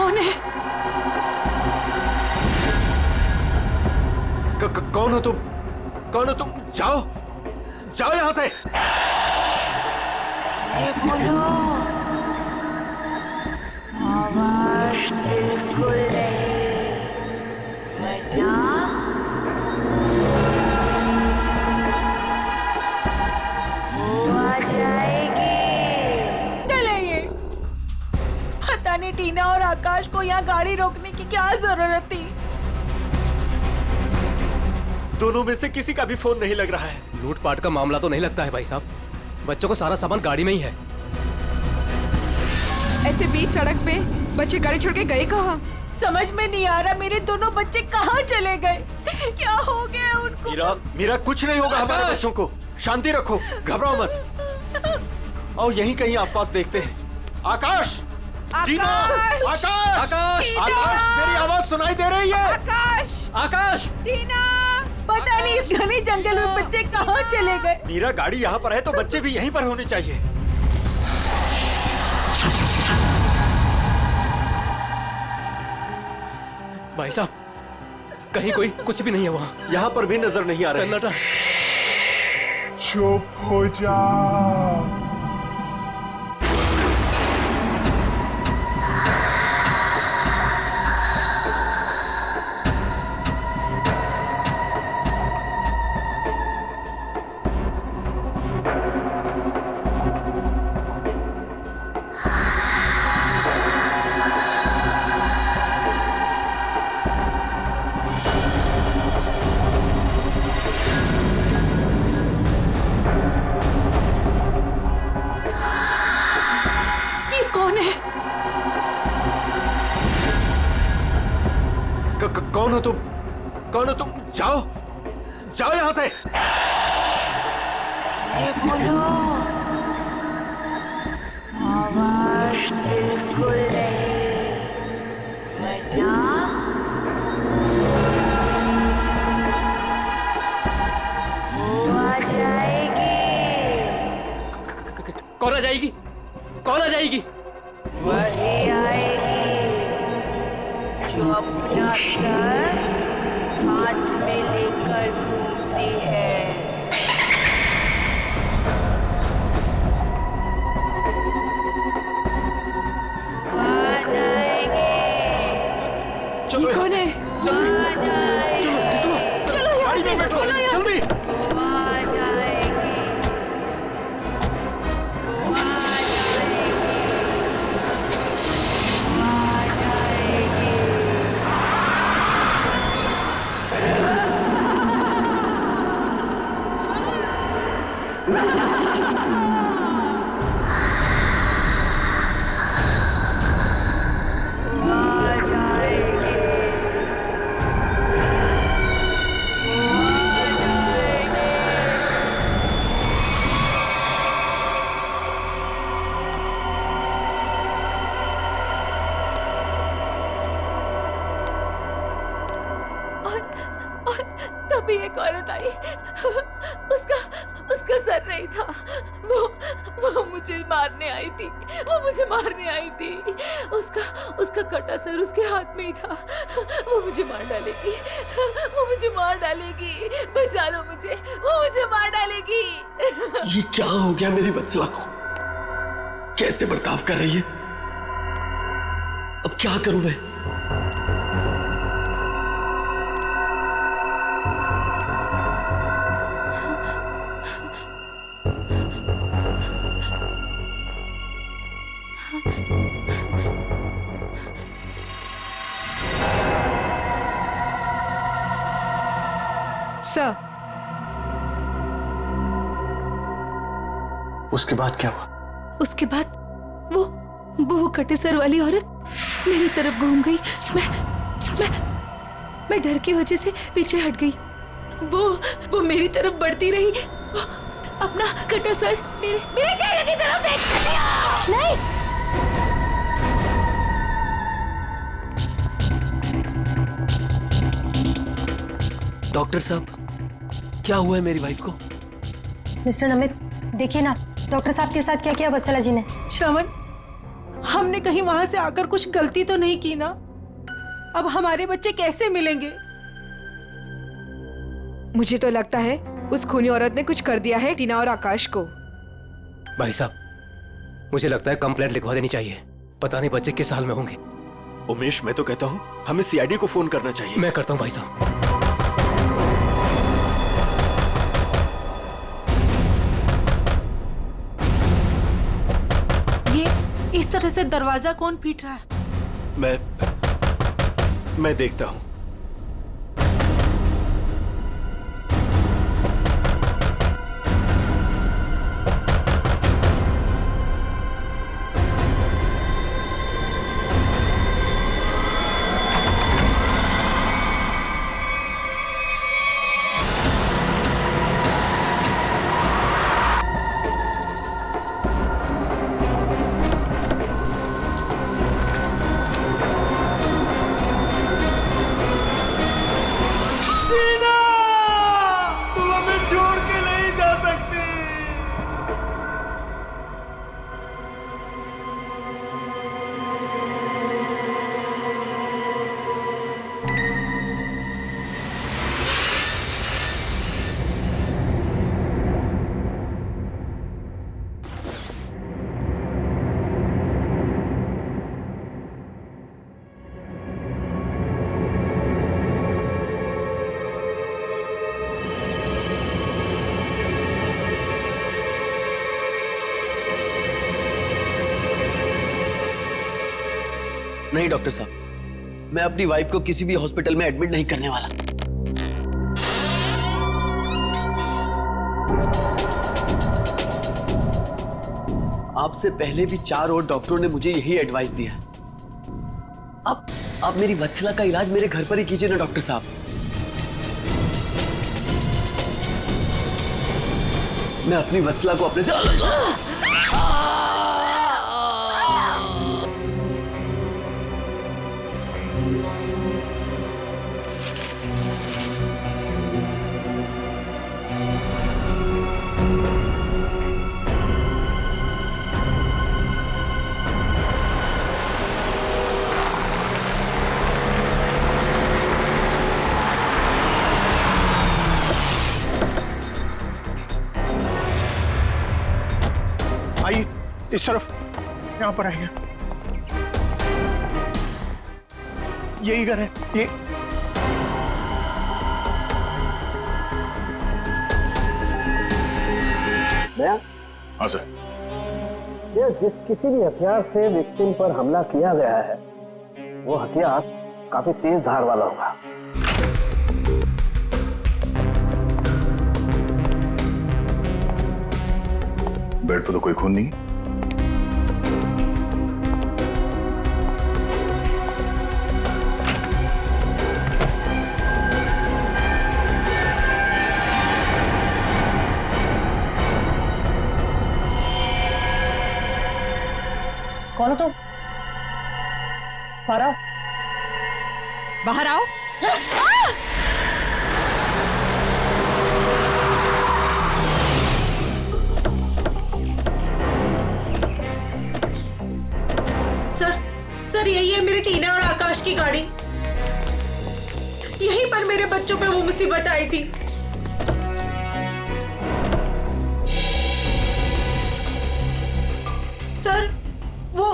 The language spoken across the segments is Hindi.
कौन है? कौन हो तुम? कौन हो तुम? जाओ जाओ यहां से। बोलो, आवाज बिल्कुल नहीं, वरना वो आ जाएगी। चले ये। पता नहीं टीना और आकाश को यहाँ गाड़ी रोकने की क्या जरूरत थी। दोनों में से किसी का भी फोन नहीं लग रहा है। लूटपाट का मामला तो नहीं लगता है भाई साहब। बच्चों को सारा सामान गाड़ी में ही है। ऐसे बीच सड़क पे बच्चे गाड़ी छोड़ के गए कहाँ? समझ में नहीं आ रहा मेरे दोनों बच्चे कहाँ चले गए। क्या हो गया उनको? मीरा कुछ नहीं होगा हमारे बच्चों को। शांति रखो, घबराओ मत। और यहीं कहीं आसपास देखते हैं। आकाश, टीना, आकाश, आकाश, आकाश, मेरी आवाज सुनाई दे रही है? आकाश, आकाश, टीना, पता नहीं इस घने जंगल में बच्चे कहाँ चले गए। मीरा, गाड़ी यहाँ पर है तो बच्चे भी यहीं पर होने चाहिए। भाई साहब कहीं कोई कुछ भी नहीं है वहाँ। यहाँ पर भी नजर नहीं आ रहा है। सन्नाटा। चुप हो जा। कौन हो तुम? कौन हो तुम? जाओ जाओ यहां से। बोलो, आवाज बिल्कुल नहीं, वरना वो आ जाएगी। कौन आ जाएगी? कौन आ जाएगी? वही आएगी जो अपना सर हाथ में लेकर घूमती है। वो आ जाएगी। चलो कौन है? जल्दी, आ जाएगी। चलो गाड़ी में बैठो जल्दी। वो आ जाएगी। वो आ जाएगी। वो आ जाएगी। आ जाएगी। आ जाएगी। और तभी एक औरत आई। उसका सर नहीं था। वो मुझे मारने आई थी। वो मुझे मारने आई थी। उसका कटा सर उसके हाथ में ही था। वो मुझे मार डालेगी। वो मुझे मार डालेगी। बचा लो मुझे। वो मुझे मार डालेगी। ये क्या हो गया मेरी वत्सला को? कैसे बर्ताव कर रही है? अब क्या करूं मैं? सर, उसके बाद क्या हुआ? उसके बाद वो कटे सर वाली औरत मेरी तरफ घूम गई। मैं डर की वजह से पीछे हट गई। वो मेरी तरफ बढ़ती रही। वो अपना कटा सर मेरे चेहरे की तरफ फेंक दिया। नहीं, डॉक्टर साहब, क्या हुआ है मेरी वाइफ को? मिस्टर नमित, देखिए ना डॉक्टर साहब के साथ क्या किया वत्सला जी ने। श्रवण, हम हमने कहीं वहां से आकर कुछ गलती तो नहीं की ना? अब हमारे बच्चे कैसे मिलेंगे? मुझे तो लगता है उस खूनी औरत ने कुछ कर दिया है टीना और आकाश को। भाई साहब, मुझे लगता है कंप्लेंट लिखवा देनी चाहिए। पता नहीं बच्चे किस हाल में होंगे। उमेश, मैं तो कहता हूँ हमें सीआईडी को फोन करना चाहिए। मैं करता हूँ भाई साहब। ये इस तरह से दरवाजा कौन पीट रहा है? मैं देखता हूँ। नहीं डॉक्टर साहब, मैं अपनी वाइफ को किसी भी हॉस्पिटल में एडमिट नहीं करने वाला। आपसे पहले भी 4 और डॉक्टरों ने मुझे यही एडवाइस दिया। अब मेरी वत्सला का इलाज मेरे घर पर ही कीजिए ना डॉक्टर साहब। मैं अपनी वत्सला को अपने आइए इस तरफ, यहाँ पर आइए। यही घर है ये। हाँ सर। ये जिस किसी भी हथियार से विक्टिम पर हमला किया गया है, वो हथियार काफी तेज धार वाला होगा। बेड पर तो कोई खून नहीं। कौन हो तुम? बाहर आओ। बाहर आओ। सर यही है मेरी टीना और आकाश की गाड़ी। यहीं पर मेरे बच्चों पे वो मुसीबत आई थी। सर वो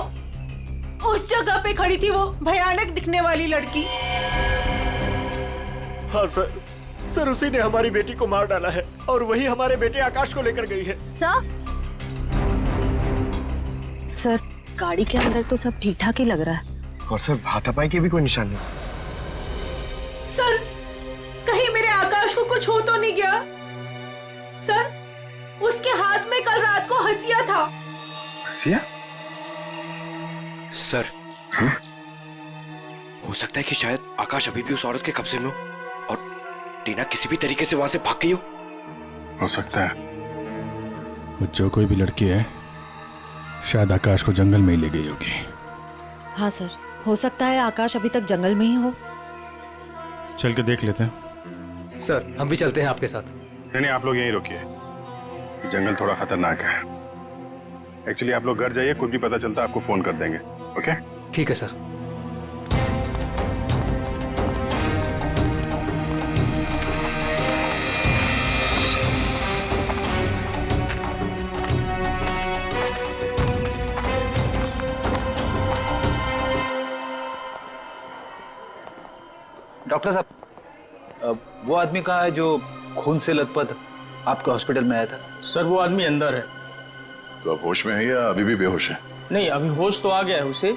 उस जगह पे खड़ी थी वो भयानक दिखने वाली लड़की। हाँ सर उसी ने हमारी बेटी को मार डाला है और वही हमारे बेटे आकाश को लेकर गई है। सर गाड़ी के अंदर तो सब ठीक ठाक ही लग रहा है। और सर हाथापाई के भी कोई निशान नहीं। सर कहीं मेरे आकाश को कुछ हो तो नहीं गया? सर उसके हाथ में कल रात को हंसिया था। हंसिया? सर हो सकता है कि शायद आकाश अभी भी उस औरत के कब्जे में हो और टीना किसी भी तरीके से वहां से भाग गई हो सकता है वो जो कोई भी लड़की है शायद आकाश को जंगल में ही ले गई होगी। हाँ सर, हो सकता है आकाश अभी तक जंगल में ही हो। चल के देख लेते हैं। सर हम भी चलते हैं आपके साथ। नहीं आप लोग यहीं रुकिए, जंगल थोड़ा खतरनाक है। एक्चुअली आप लोग घर जाइए, कुछ भी पता चलता आपको फोन कर देंगे। ओके? ठीक है सर। डॉक्टर साहब, वो आदमी कहाँ है जो खून से लथपथ आपके हॉस्पिटल में आया था? सर वो आदमी अंदर है। तो अब होश में है या अभी भी बेहोश है? नहीं, अभी होश तो आ गया है उसे,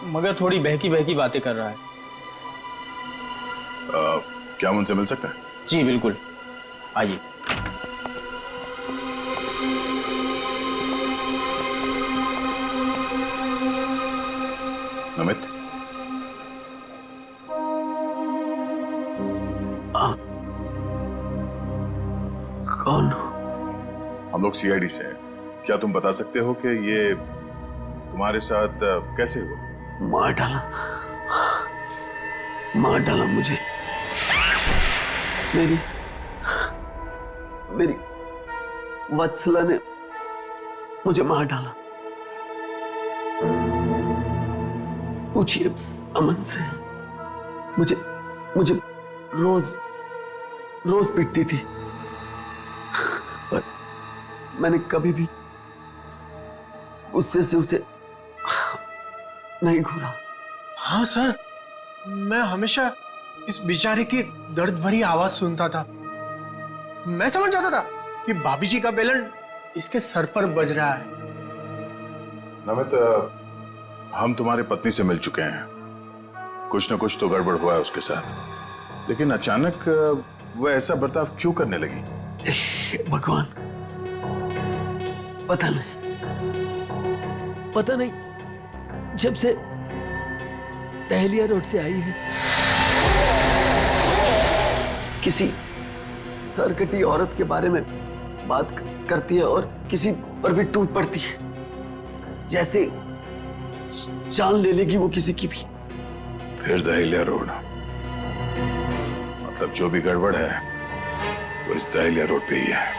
मगर थोड़ी बहकी बहकी बातें कर रहा है। क्या हम उनसे मिल सकते हैं? जी बिल्कुल, आइए। नमित, कौन? हम लोग सीआईडी से हैं। क्या तुम बता सकते हो कि ये तुम्हारे साथ कैसे हुआ? मार डाला मुझे। मेरी वत्सला ने मुझे मार डाला। पूछिए अमन से। मुझे रोज पीटती थी, पर मैंने कभी भी गुस्से से उसे नहीं घूरा। हाँ सर, मैं हमेशा इस बेचारे की दर्द भरी आवाज सुनता था। मैं समझ जाता था कि भाभी जी का बेलन इसके सर पर बज रहा है। नमित, हम तुम्हारी पत्नी से मिल चुके हैं। कुछ न कुछ तो गड़बड़ हुआ है उसके साथ, लेकिन अचानक वह ऐसा बर्ताव क्यों करने लगी? भगवान, पता नहीं। जब से दहलिया रोड से आई है, किसी सरकटी औरत के बारे में बात करती है और किसी पर भी टूट पड़ती है, जैसे जान ले लेगी वो किसी की भी। फिर दहलिया रोड, मतलब जो भी गड़बड़ है वो इस दहलिया रोड पे ही है।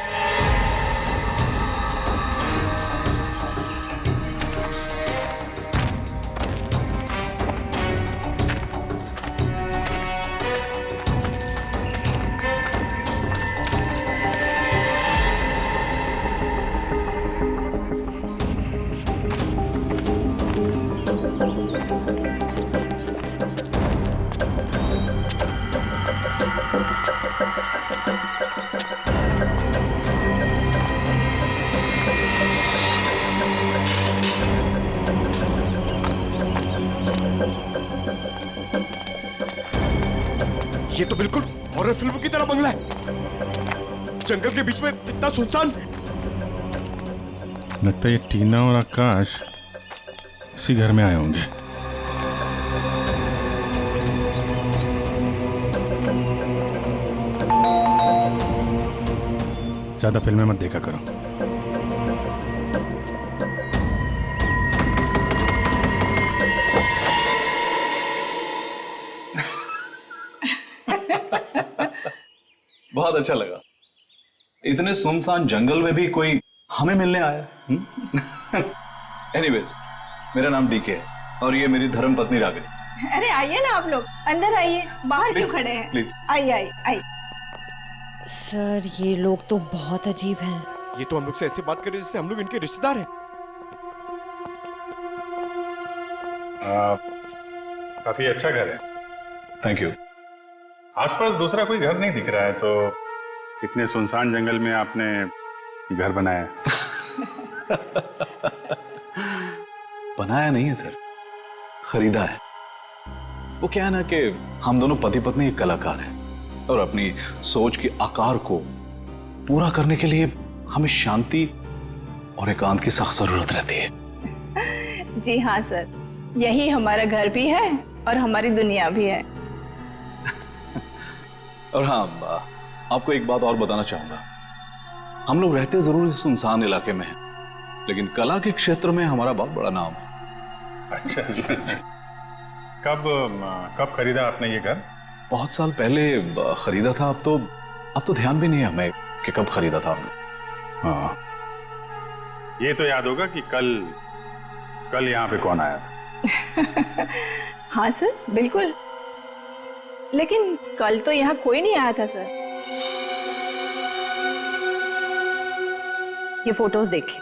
ये तो बिल्कुल हॉरर फिल्म की तरह बंगला है, जंगल के बीच में इतना सुनसान। लगता है ये टीना और आकाश इसी घर में आए होंगे। ज्यादा फिल्में मत देखा करो। बहुत अच्छा लगा। इतने सुनसान जंगल में भी कोई हमें मिलने आया। एनीवेज, मेरा नाम डीके है और ये मेरी धर्म पत्नी रागिनी। अरे आइए ना आप लोग, अंदर आइए, बाहर क्यों खड़े हैं? प्लीज आइए आइए आइए। सर, ये लोग तो बहुत अजीब हैं। ये तो हम लोग से ऐसे बात कर रहे जैसे हम लोग इनके रिश्तेदार हैं। काफी अच्छा घर है। Thank you. आसपास दूसरा कोई घर नहीं दिख रहा है, तो इतने सुनसान जंगल में आपने ये घर बनाया? बनाया नहीं है सर, खरीदा है। वो क्या है ना कि हम दोनों पति पत्नी एक कलाकार हैं और अपनी सोच के आकार को पूरा करने के लिए हमें शांति और एकांत की सख्त जरूरत रहती है। जी हाँ सर, यही हमारा घर भी है और हमारी दुनिया भी है। और हाँ, आपको एक बात और बताना चाहूंगा। हम लोग रहते जरूर इस सुनसान इलाके में हैं, लेकिन कला के क्षेत्र में हमारा बहुत बड़ा नाम है। अच्छा। कब खरीदा आपने ये घर? बहुत साल पहले खरीदा था। अब तो ध्यान भी नहीं है हमें कि कब खरीदा था हमने। हाँ, ये तो याद होगा कि कल यहाँ पे कौन आया था। हाँ सर, बिल्कुल। लेकिन कल तो यहाँ कोई नहीं आया था सर। ये फोटोज देखिए,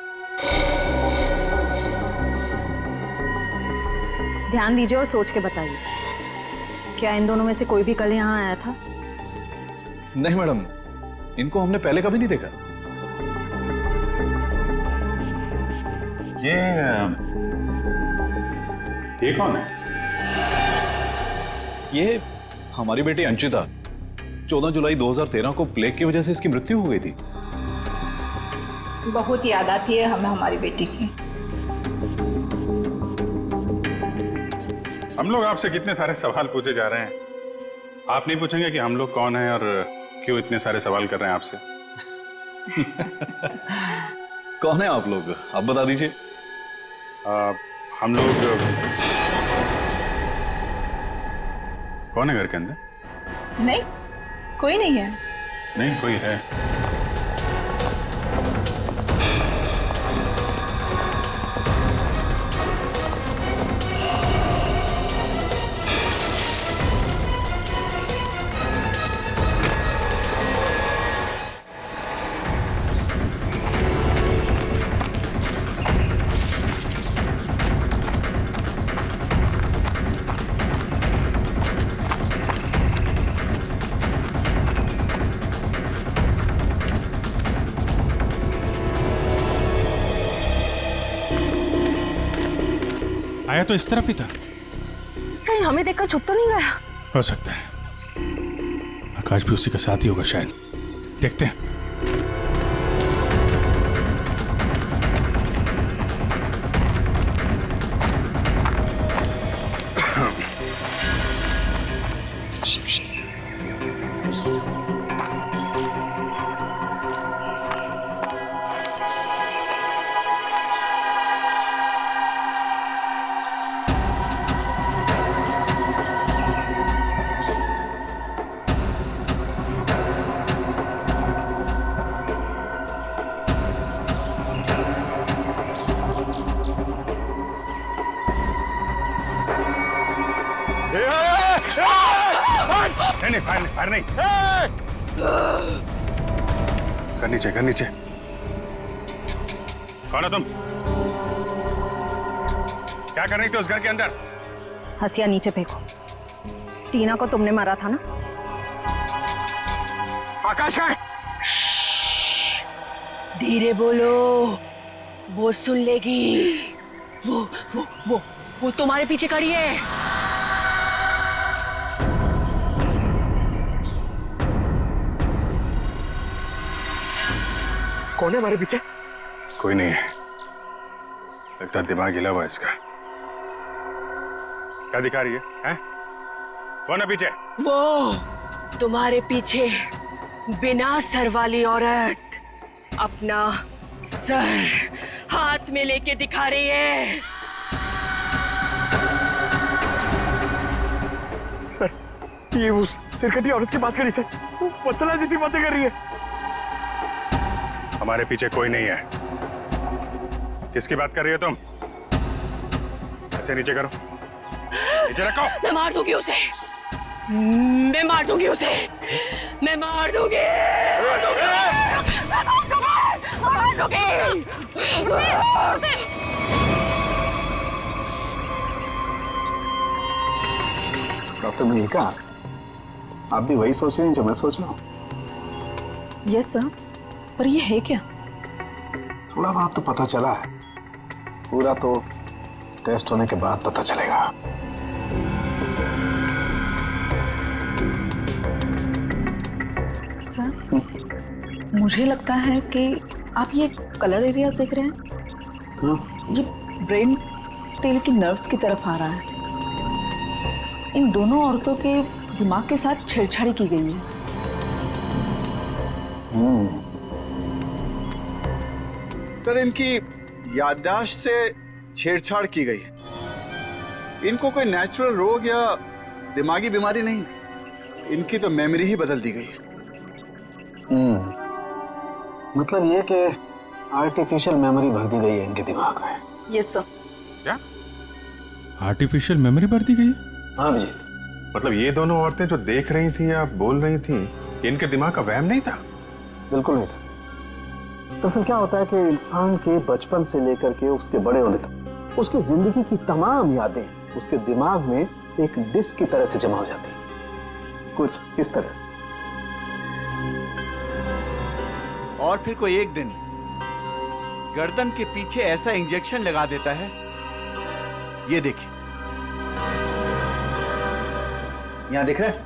ध्यान दीजिए और सोच के बताइए, क्या इन दोनों में से कोई भी कल यहाँ आया था? नहीं मैडम, इनको हमने पहले कभी नहीं देखा। ये कौन है? ये हमारी बेटी अंशिता। 14 जुलाई 2013 को प्लेग की वजह से इसकी मृत्यु हो गई थी। बहुत याद आती है हमें हमारी बेटी की। हम लोग आपसे कितने सारे सवाल पूछे जा रहे हैं, आप नहीं पूछेंगे कि हम लोग कौन हैं और क्यों इतने सारे सवाल कर रहे हैं आपसे? कौन है आप लोग, आप बता दीजिए। हम लोग कौन है घर के अंदर? नहीं, कोई नहीं है। नहीं कोई है। आया तो इस तरफ ही था। कहीं हमें देखकर छुप तो नहीं गया? हो सकता है, आकाश भी उसी का साथ ही होगा शायद। देखते हैं। नहीं फायर नहीं। कर नीचे, कर नीचे। कौन हो तुम? क्या कर रही थी उस घर के अंदर? हसिया नीचे फेंको। टीना को तुमने मारा था ना? आकाश का? धीरे बोलो, वो सुन लेगी। वो तुम्हारे पीछे खड़ी है। कौन है हमारे पीछे? कोई नहीं है, लगता दिमाग हिला हुआ इसका। क्या दिखा रही है, हैं? कौन है पीछे? वो तुम्हारे पीछे बिना सर वाली औरत अपना सर हाथ में लेके दिखा रही है। सर, ये उस सिरकटी औरत की बात कर रही सर, वत्सला जैसी बातें कर रही है। हमारे पीछे कोई नहीं है। किसकी बात कर रही हो तुम? ऐसे नीचे करो, नीचे रखो। मैं मार दूंगी उसे, मैं मार दूंगी उसे, मैं मार दूंगी, डॉक्टर मल्लिका, आप भी वही सोच रही हैं जो मैं सोच रहा हूँ? यस सर, पर ये है क्या? थोड़ा बहुत तो पता चला है, पूरा तो टेस्ट होने के बाद पता चलेगा। सर, मुझे लगता है कि आप ये कलर एरिया देख रहे हैं, ये ब्रेन टेल की नर्व्स की तरफ आ रहा है। इन दोनों औरतों के दिमाग के साथ छेड़छाड़ी की गई है। सर, इनकी याददाश्त से छेड़छाड़ की गई है। इनको कोई नेचुरल रोग या दिमागी बीमारी नहीं, इनकी तो मेमोरी ही बदल दी गई है। मतलब ये कि आर्टिफिशियल मेमोरी भर दी गई है इनके दिमाग में। Yes sir. क्या आर्टिफिशियल मेमोरी भर दी गई है? हाँ विजय, मतलब ये दोनों औरतें जो देख रही थी या बोल रही थी, इनके दिमाग का वहम नहीं था? बिल्कुल नहीं था। दरअसल क्या होता है कि इंसान के बचपन से लेकर के उसके बड़े होने तक उसकी जिंदगी की तमाम यादें उसके दिमाग में एक डिस्क की तरह से जमा हो जाती हैं, कुछ इस तरह से। और फिर कोई एक दिन गर्दन के पीछे ऐसा इंजेक्शन लगा देता है, ये देखिए, यहां दिख रहा है,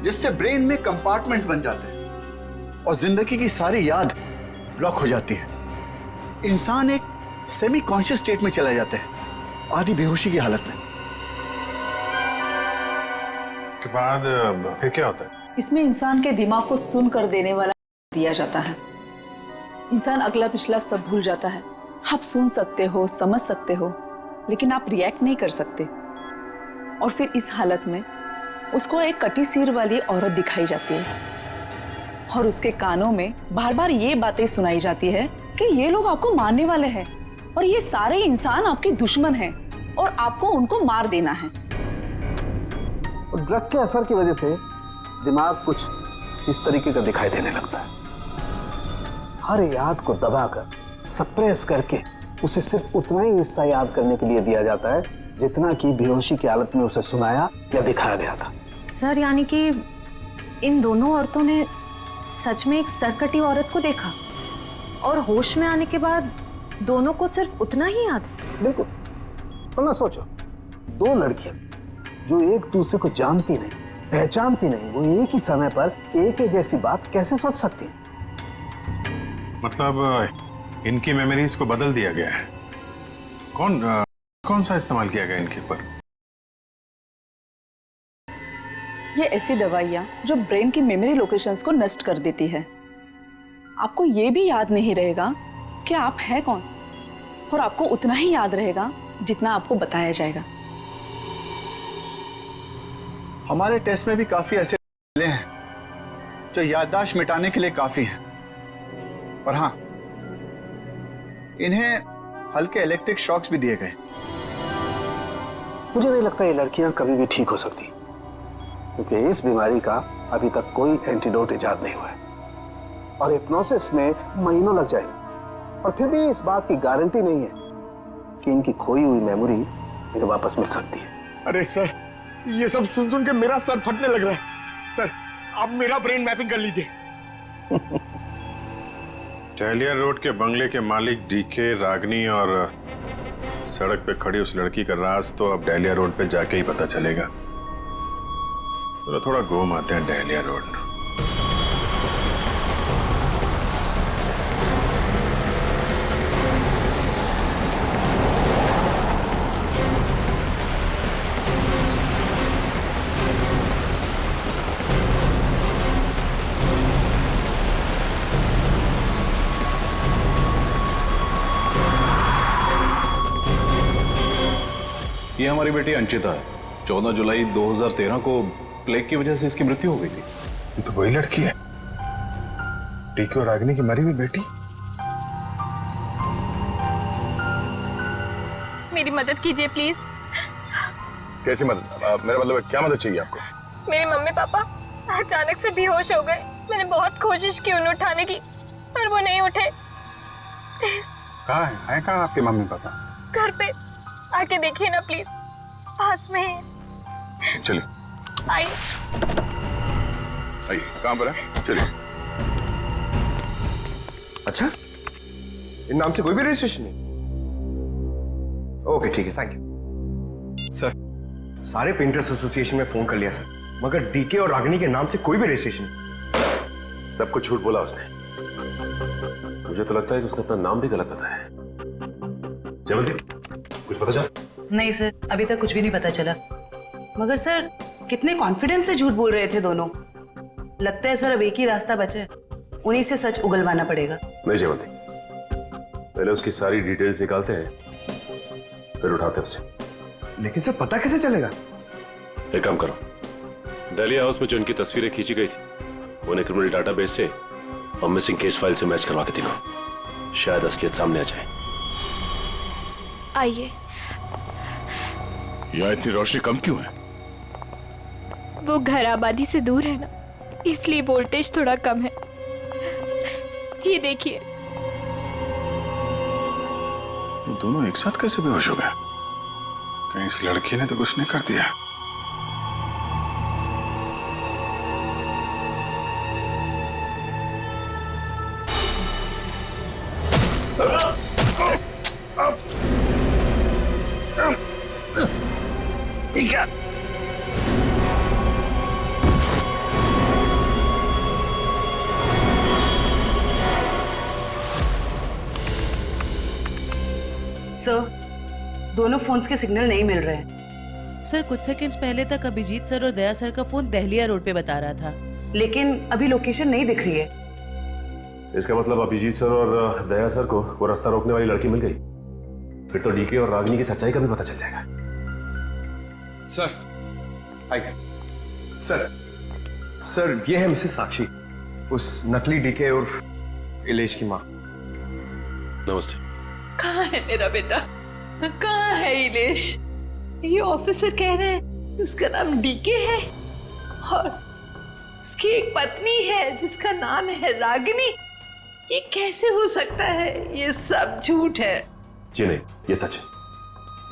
जिससे ब्रेन में कंपार्टमेंट्स बन जाते हैं और जिंदगी की सारी याद ब्लॉक हो जाती है। इंसान एक सेमी कॉन्शियस स्टेट में चला जाता है, आधी बेहोशी की हालत में। के बाद फिर क्या होता है? इसमें इंसान के दिमाग को सुन कर देने वाला दिया जाता है। इंसान अगला पिछला सब भूल जाता है। आप सुन सकते हो, समझ सकते हो, लेकिन आप रिएक्ट नहीं कर सकते। और फिर इस हालत में उसको एक कटी सिर वाली औरत दिखाई जाती है और उसके कानों में बार बार ये बातें सुनाई जाती है कि ये लोग आपको मारने वाले हैं और ये सारे इंसान आपके दुश्मन हैं और आपको उनको मार देना है। और ड्रग के असर की वजह से दिमाग कुछ इस तरीके का दिखाई देने लगता है। हर याद को दबाकर, सप्रेस करके उसे सिर्फ उतना ही हिस्सा याद करने के लिए दिया जाता है जितना कि बेहोशी की हालत में उसे सुनाया या दिखाया गया था। सर, यानी कि इन दोनों औरतों ने सच में एक सरकटी औरत को देखा और होश में आने के बाद दोनों को सिर्फ उतना ही याद है? बिल्कुल। वरना सोचो, दो लड़कियां जो एक दूसरे को जानती नहीं, पहचानती नहीं, वो एक ही समय पर एक ही जैसी बात कैसे सोच सकती हैं? मतलब इनकी मेमोरीज को बदल दिया गया है। कौन सा इस्तेमाल किया गया इनके ऊपर? ये ऐसी दवाइयाँ जो ब्रेन की मेमोरी लोकेशंस को नष्ट कर देती है। आपको ये भी याद नहीं रहेगा कि आप हैं कौन, और आपको उतना ही याद रहेगा जितना आपको बताया जाएगा। हमारे टेस्ट में भी काफी ऐसे मिले हैं जो याददाश्त मिटाने के लिए काफी हैं। और हाँ, इन्हें हल्के इलेक्ट्रिक शॉक्स भी दिए गए। मुझे नहीं लगता ये लड़कियां कभी भी ठीक हो सकती, क्योंकि इस बीमारी का अभी तक कोई एंटीडोट इजाद नहीं हुआ है और हिप्नोसिस में महीनों लग जाएंगे। और फिर भी इस बात की गारंटी नहीं है कि इनकी खोई हुई मेमोरी इन्हें वापस मिल सकती है। अरे सर, ये सब सुन सुन के मेरा सर फटने लग रहा है। सर, आप मेरा ब्रेन मैपिंग कर लीजिए। टहलिया रोड के बंगले के मालिक डीके, रागनी और सड़क पे खड़ी उस लड़की का राज तो अब डहलिया रोड पे जाके ही पता चलेगा। तो थोड़ा घूम आते हैं डहलिया रोड। ये हमारी बेटी अंचिता है। 14 जुलाई 2013 को प्लेग की वजह से इसकी मृत्यु हो गई थी। ये तो वही लड़की है, टीके और रागिनी की मरी हुई बेटी। मेरी मदद कीजिए प्लीज। कैसी मदद? मेरा मतलब क्या मदद चाहिए आपको? मेरे मम्मी पापा अचानक से बेहोश हो गए। मैंने बहुत कोशिश की उन्हें उठाने की, पर वो नहीं उठे। कहाँ है कहाँ आपके मम्मी पापा? घर पे आके देखिए ना प्लीज, पास में है। चलिए आइए। आइए, कहाँ पर है? चलिए। अच्छा, इन नाम से कोई भी रजिस्ट्रेशन नहीं? ओके ठीक है, थैंक यू सर। सारे पेंटर्स एसोसिएशन में फोन कर लिया सर, मगर डीके और रागिनी के नाम से कोई भी रजिस्ट्रेशन नहीं। सब कुछ झूठ बोला उसने। मुझे तो लगता है कि उसने अपना नाम भी गलत बताया है। जयवंती, कुछ पता चला? नहीं सर, अभी तक कुछ भी नहीं पता चला। मगर सर, कितने कॉन्फिडेंस से झूठ बोल रहे थे दोनों। लगता है सर अब एक ही रास्ता बचा है, उन्हीं से सच उगलवाना पड़ेगा। नहीं जयवंती, पहले उसकी सारी डिटेल्स निकालते हैं, फिर उठाते हैं उसे। लेकिन सर पता कैसे चलेगा? एक काम करो, डहलिया हाउस में जो इनकी तस्वीरें खींची गई थी उन्हें क्रिमिनल डाटाबेस से और मिसिंग केस फाइल से मैच करवा के देखो, शायद असलियत सामने आ जाए। आइए। यहाँ इतनी रोशनी कम क्यों है? वो घर आबादी से दूर है ना, इसलिए वोल्टेज थोड़ा कम है। ये देखिए। ये दोनों एक साथ कैसे बेहोश हो गए? कहीं इस लड़की ने तो कुछ नहीं कर दिया? ठीक है। सर, दोनों फोन्स के सिग्नल नहीं मिल रहे हैं। सर, कुछ सेकंड्स पहले तक अभिजीत सर और दया सर का फोन दहलिया रोड पे बता रहा था, लेकिन अभी लोकेशन नहीं दिख रही है। इसका मतलब अभिजीत सर और दया सर को वो रास्ता रोकने वाली लड़की मिल गई। फिर तो डीके और रागिनी की सच्चाई का भी पता चल जाएगा। सर, आइए। सर ये है मिसेस साक्षी, उस नकली डीके और इलेश की माँ। नमस्ते। कहाँ है मेरा बेटा? कहाँ है इलेश? ये ऑफिसर कह रहे हैं उसका नाम डीके है और उसकी एक पत्नी है जिसका नाम है रागिनी। ये कैसे हो सकता है? ये सब झूठ है। जी नहीं, ये सच है।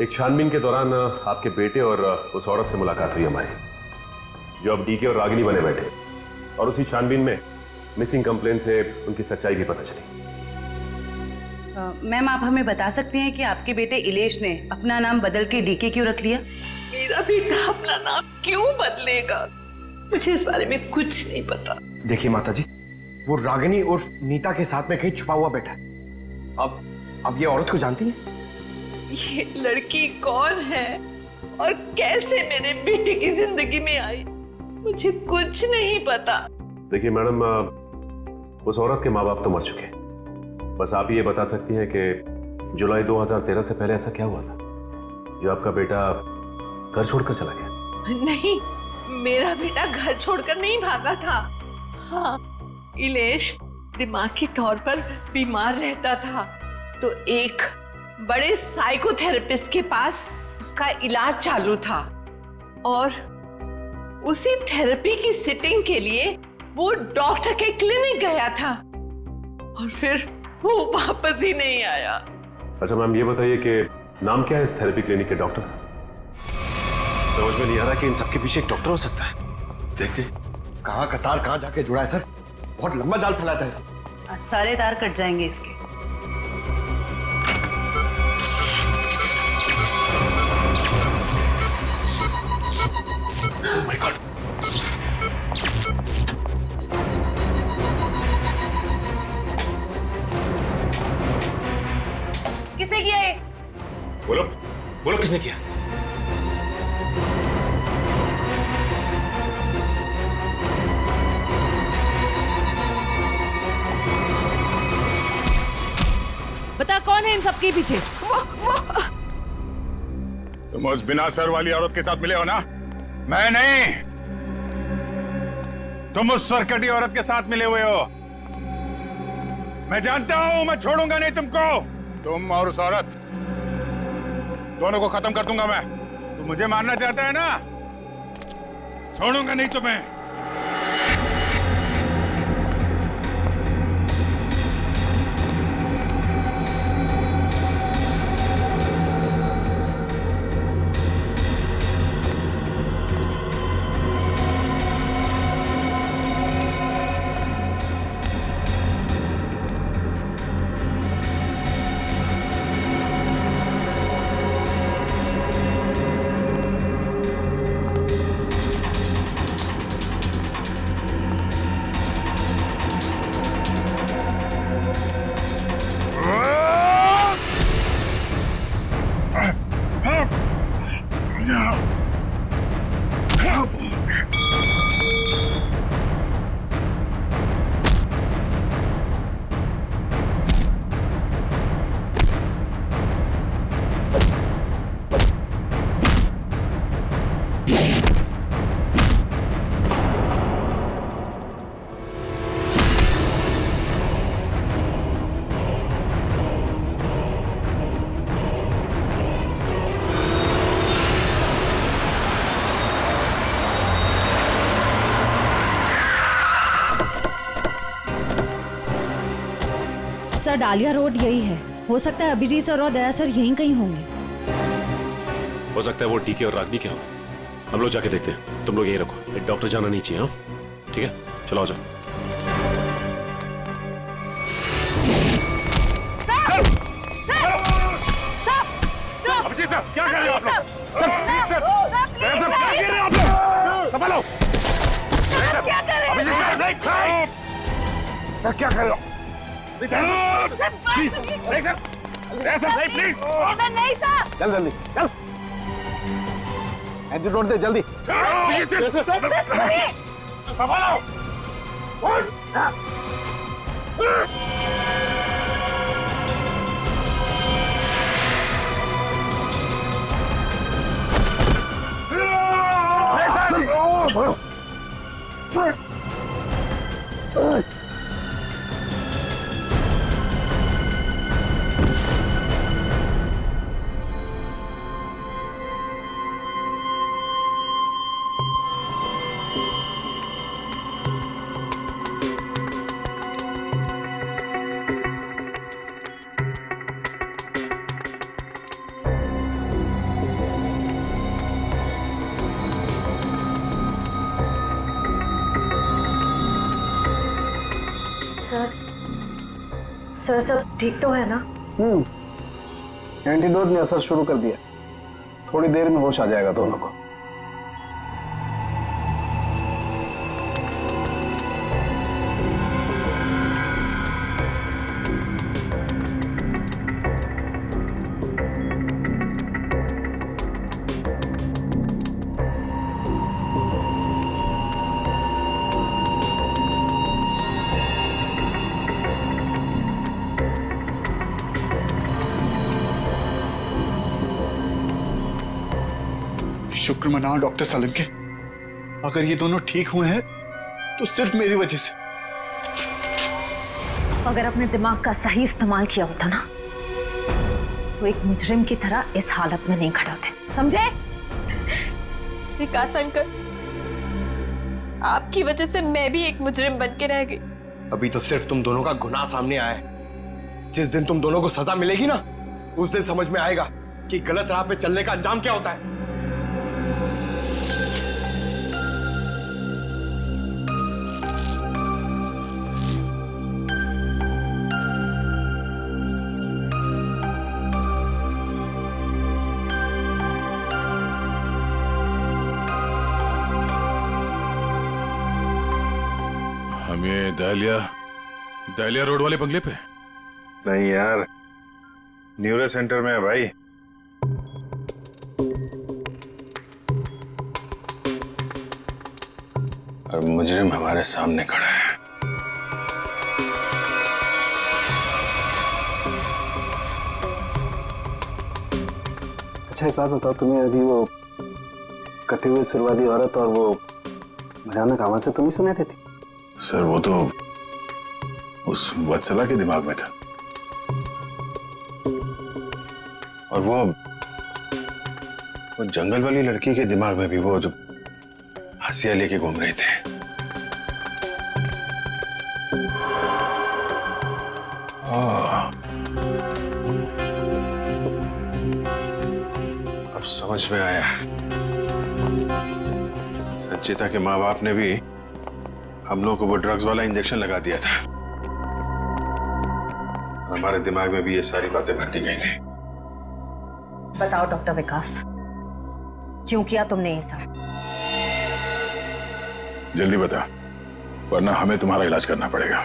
एक छानबीन के दौरान आपके बेटे और उस औरत से मुलाकात हुई हमारी, जो अब डीके और रागिनी बने बैठे, और उसी छानबीन में मिसिंग कंप्लेंट से उनकी सच्चाई भी पता चली। मैम, आप हमें बता सकते हैं कि आपके बेटे इलेश ने अपना नाम बदल के डीके क्यों रख लिया? मेरा बेटा अपना नाम क्यों बदलेगा? मुझे इस बारे में कुछ नहीं पता। देखिए माताजी, वो रागिनी और नीता के साथ में कहीं छुपा हुआ बैठा है। अब ये औरत को जानती है? ये लड़की कौन है और कैसे मेरे बेटे की जिंदगी में आई, मुझे कुछ नहीं पता। देखिए मैडम, उस औरत के माँ बाप तो मर चुके हैं। बस आप ये बता सकती हैं कि जुलाई 2013 से पहले ऐसा क्या हुआ था जो आपका बेटा घर छोड़कर चला गया? नहीं, मेरा बेटा घर छोड़कर नहीं भागा था। हाँ, इलेश दिमागी तौर पर बीमार रहता था, तो एक बड़े साइकोथेरेपिस्ट के पास उसका इलाज चालू था और उसी थेरेपी की सिटिंग के लिए वो डॉक्टर के क्लिनिक गया था और फिर वो वापस ही नहीं आया। अच्छा मैम, ये बताइए कि नाम क्या है इस थेरेपी क्लिनिक के डॉक्टर का? समझ में नहीं आ रहा कि इन सबके पीछे एक डॉक्टर हो सकता है। देखते कहाँ का तार कहाँ जाके जुड़ा है सर। बहुत लंबा जाल फैलाता है सर। आज सारे तार कट जाएंगे इसके। Oh my God. किसने किया ये? बोलो बोलो, किसने किया? बता, कौन है इन सबके पीछे? तुम उस बिना सर वाली औरत के साथ मिले हो ना? मैं नहीं, तुम उस सरकटी औरत के साथ मिले हुए हो। मैं जानता हूं, मैं छोड़ूंगा नहीं तुमको। तुम और उस औरत दोनों को खत्म कर दूंगा मैं। तू मुझे मारना चाहता है ना? छोड़ूंगा नहीं तुम्हें। डालिया रोड यही है। हो सकता है अभिजीत सर और दया सर यहीं कहीं होंगे। हो सकता है वो डीके और रागनी के हों। हम लोग जाके देखते हैं, तुम लोग यहीं रखो, एक डॉक्टर जाना नहीं चाहिए। हाँ ठीक है, चलो आ जाओ। अभिजीत सर, क्या कर रहे हो आप लोग? संभालो। क्या कर रहे अभिजीत सर, क्या कर रहे हो? Please, please. नहीं सर। चल जल्दी चल, एंटीडोट दे जल्दी। संभालो। सर सब ठीक तो है ना? एंटीडोट ने असर शुरू कर दिया, थोड़ी देर में होश आ जाएगा दोनों को। शुक्र मनाओ डॉक्टर सालुंके, अगर ये दोनों ठीक हुए हैं तो सिर्फ मेरी वजह से। अगर अपने दिमाग का सही इस्तेमाल किया होता ना, तो एक मुजरिम की तरह इस हालत में नहीं खड़े होते, समझे? विकास अंकल, आपकी वजह से मैं भी एक मुजरिम बन के रह गई। अभी तो सिर्फ तुम दोनों का गुनाह सामने आया है। जिस दिन तुम दोनों को सजा मिलेगी ना, उस दिन समझ में आएगा कि गलत राह पे चलने का अंजाम क्या होता है। हम ये दहलिया रोड वाले बंगले पे? नहीं यार, न्यूरो सेंटर में है भाई। और मुजरिम हमारे सामने खड़ा है। अच्छा एक बात बताओ, तुम्हें अभी वो कटी हुई सिर वाली औरत और वो भयानक आवाज से तुम ही सुने थे? सर वो तो उस वत्सला के दिमाग में था, और वो जंगल वाली लड़की के दिमाग में भी वो जो हंसिया लेके घूम रहे थे। अब समझ में आया, संचिता के माँ बाप ने भी हम लोगों को वो ड्रग्स वाला इंजेक्शन लगा दिया था। हमारे दिमाग में भी ये सारी बातें भरती गई थी। बताओ डॉक्टर विकास, क्यों किया तुमने ये सब? जल्दी बता, वरना हमें तुम्हारा इलाज करना पड़ेगा।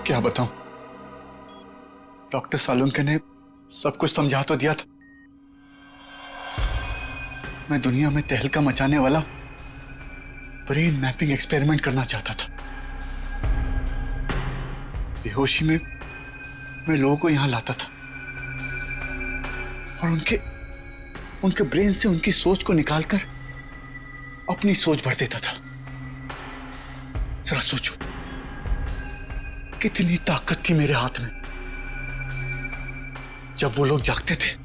क्या बताऊं, डॉक्टर सालुंके ने सब कुछ समझा तो दिया था। मैं दुनिया में तहलका मचाने वाला ब्रेन मैपिंग एक्सपेरिमेंट करना चाहता था। बेहोशी में मैं लोगों को यहां लाता था और उनके ब्रेन से उनकी सोच को निकालकर अपनी सोच भर देता था। जरा सोचो, कितनी ताकत थी मेरे हाथ में। जब वो लोग जागते थे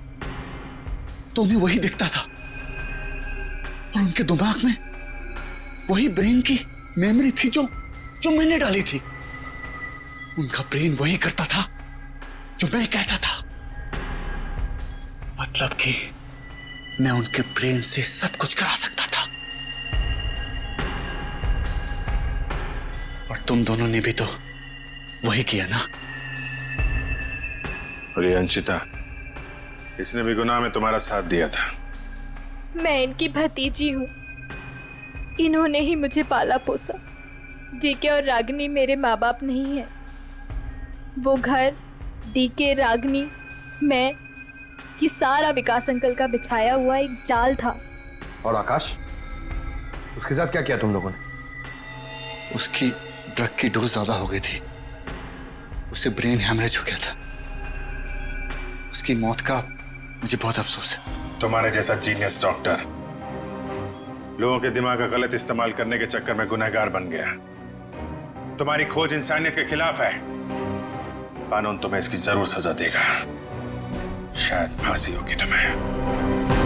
तो उन्हें वही दिखता था और उनके दिमाग में वही ब्रेन की मेमोरी थी जो मैंने डाली थी। उनका ब्रेन वही करता था जो मैं कहता था। मतलब कि मैं उनके ब्रेन से सब कुछ करा सकता था। और तुम दोनों ने भी तो वही किया ना। और ये अंशिता, इसने भी गुनाह में तुम्हारा साथ दिया था। मैं इनकी भतीजी हूँ, इन्होंने ही मुझे पाला पोसा। डीके और रागिनी मेरे माँ बाप नहीं है। वो घर, डीके, रागिनी, मैं, ये सारा विकास अंकल का बिछाया हुआ एक जाल था। और आकाश, उसके साथ क्या किया तुम लोगों ने? उसकी ड्रग की डोज ज्यादा हो गई थी, उसे ब्रेन हैमरेज हो गया था। उसकी मौत का मुझे बहुत अफसोस है। तुम्हारे जैसा जीनियस डॉक्टर लोगों के दिमाग का गलत इस्तेमाल करने के चक्कर में गुनहगार बन गया। तुम्हारी खोज इंसानियत के खिलाफ है। कानून तुम्हें इसकी जरूर सजा देगा। शायद फांसी होगी तुम्हें।